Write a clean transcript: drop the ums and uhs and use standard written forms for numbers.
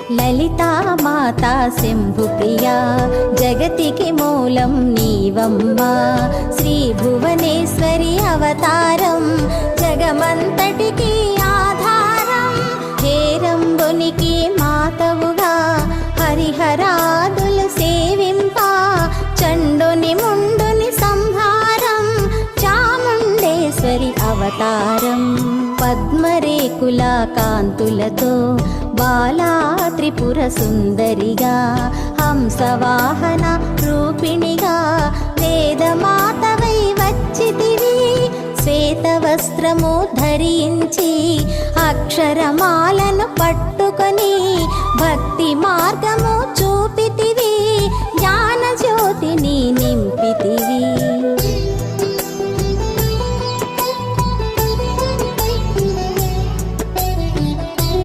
లలితా మాతా శంభుప్రియా జగతికి మూలం నీవమ్మా శ్రీ భువనేశ్వరి అవతారం జగమంతటికి ఆధారం హేరంబునికి మాతవుగా హరిహరాదులు సేవింప చండుని ముండుని సంహారం చాముండేశ్వరి అవతారం పద్మరేకుల కాంతులతో బాలా త్రిపుర సుందరిగా హంసవాహన రూపిణిగా వేదమాతవై వచ్చితివి శ్వేత వస్త్రము ధరించి అక్షరమాలను పట్టుకొని భక్తి మార్గము చూపితివి జ్ఞాన జ్యోతిని